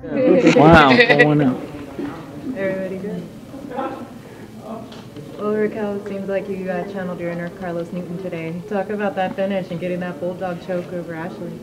Wow, 4-0. Everybody good? Well, Raquel, it seems like you channeled your inner Carlos Newton today. Talk about that finish and getting that bulldog choke over Ashley.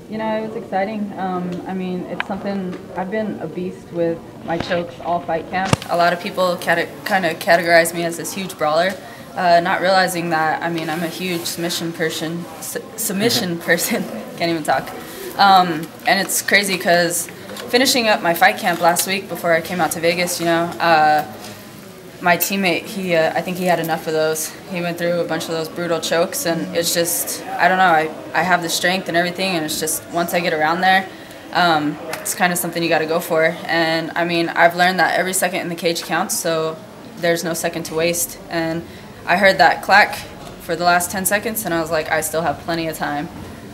You know, it was exciting. I mean, it's something, I've been a beast with my chokes all fight camp. A lot of people kind of categorize me as this huge brawler, not realizing that, I mean, I'm a huge submission person, can't even talk. And it's crazy because finishing up my fight camp last week before I came out to Vegas, you know, my teammate, I think he had enough of those. He went through a bunch of those brutal chokes, and it's just, I don't know, I have the strength and everything, and it's just, once I get around there, it's kind of something you got to go for. And, I mean, I've learned that every second in the cage counts, so there's no second to waste. And I heard that clack for the last 10 seconds, and I was like, I still have plenty of time.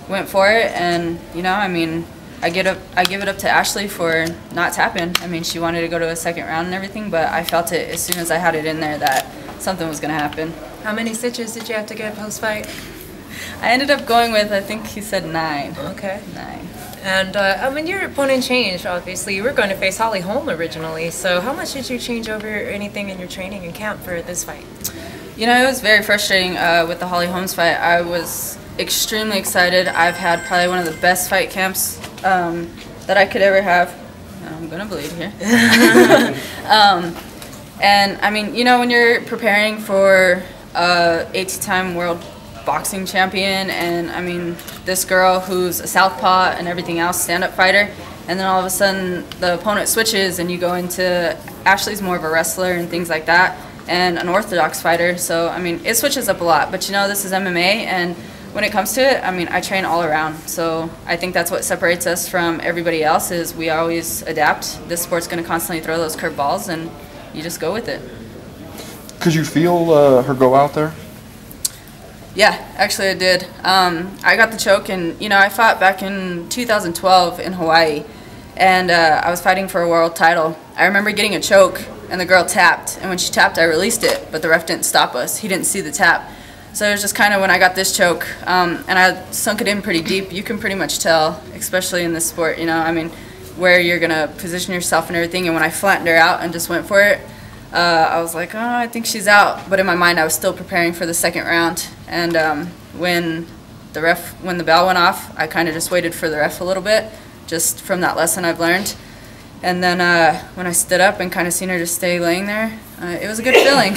Went for it, and, you know, I mean, I give it up to Ashley for not tapping. I mean, she wanted to go to a second round and everything, but I felt it as soon as I had it in there that something was going to happen. How many stitches did you have to get post-fight? I ended up going with, I think he said 9. Okay. 9. And, I mean, your opponent changed, obviously. You were going to face Holly Holm originally, so how much did you change over anything in your training and camp for this fight? You know, it was very frustrating with the Holly Holmes fight. I was extremely excited. I've had probably one of the best fight camps that I could ever have. I'm gonna bleed here. And I mean, you know, when you're preparing for 18-time world boxing champion, and I mean, this girl who's a southpaw and everything else, stand-up fighter, and then all of a sudden the opponent switches and you go into, Ashley's more of a wrestler and things like that, and an orthodox fighter. So I mean, it switches up a lot, but you know, this is MMA, and when it comes to it, I mean, I train all around. So I think that's what separates us from everybody else, is we always adapt. This sport's going to constantly throw those curveballs, and you just go with it. Could you feel her go out there? Yeah, actually I did. I got the choke, and, you know, I fought back in 2012 in Hawaii, and I was fighting for a world title. I remember getting a choke, and the girl tapped, and when she tapped, I released it, but the ref didn't stop us. He didn't see the tap. So it was just kind of when I got this choke, and I sunk it in pretty deep. You can pretty much tell, especially in this sport, you know, I mean, where you're going to position yourself and everything. And when I flattened her out and just went for it, I was like, oh, I think she's out. But in my mind, I was still preparing for the second round. And when the bell went off, I kind of just waited for the ref a little bit, just from that lesson I've learned. And then when I stood up and kind of seen her just stay laying there, it was a good feeling.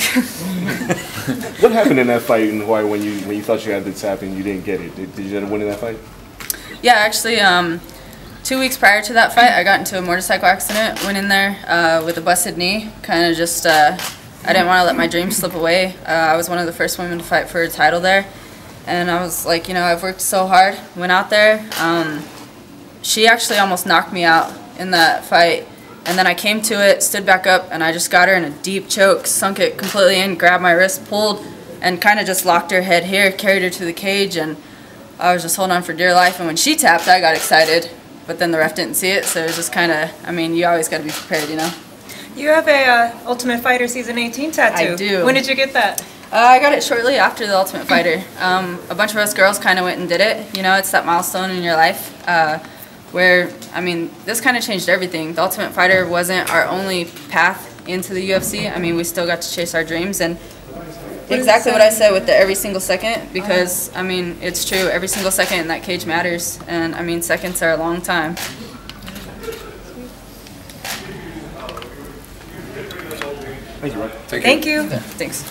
What happened in that fight in Hawaii when you thought you had the tap and you didn't get it? Did you end up winning that fight? Yeah, actually, 2 weeks prior to that fight, I got into a motorcycle accident. Went in there with a busted knee. Kind of just, I didn't want to let my dreams slip away. I was one of the first women to fight for a title there, and I was like, you know, I've worked so hard. Went out there. She actually almost knocked me out in that fight, and then I came to it, stood back up, and I just got her in a deep choke, sunk it completely in, grabbed my wrist, pulled, and kind of just locked her head here, carried her to the cage, and I was just holding on for dear life. And when she tapped, I got excited, but then the ref didn't see it, so it was just kind of, I mean, you always got to be prepared, you know. You have a Ultimate Fighter Season 18 tattoo. I do. When did you get that? I got it shortly after the Ultimate Fighter. A bunch of us girls kind of went and did it. You know, it's that milestone in your life where, I mean, this kind of changed everything. The Ultimate Fighter wasn't our only path into the UFC. I mean, we still got to chase our dreams, and exactly what I said with the every single second, because, I mean, it's true. Every single second in that cage matters, and, I mean, seconds are a long time. Thank you, Ryan. Thank you. Thanks.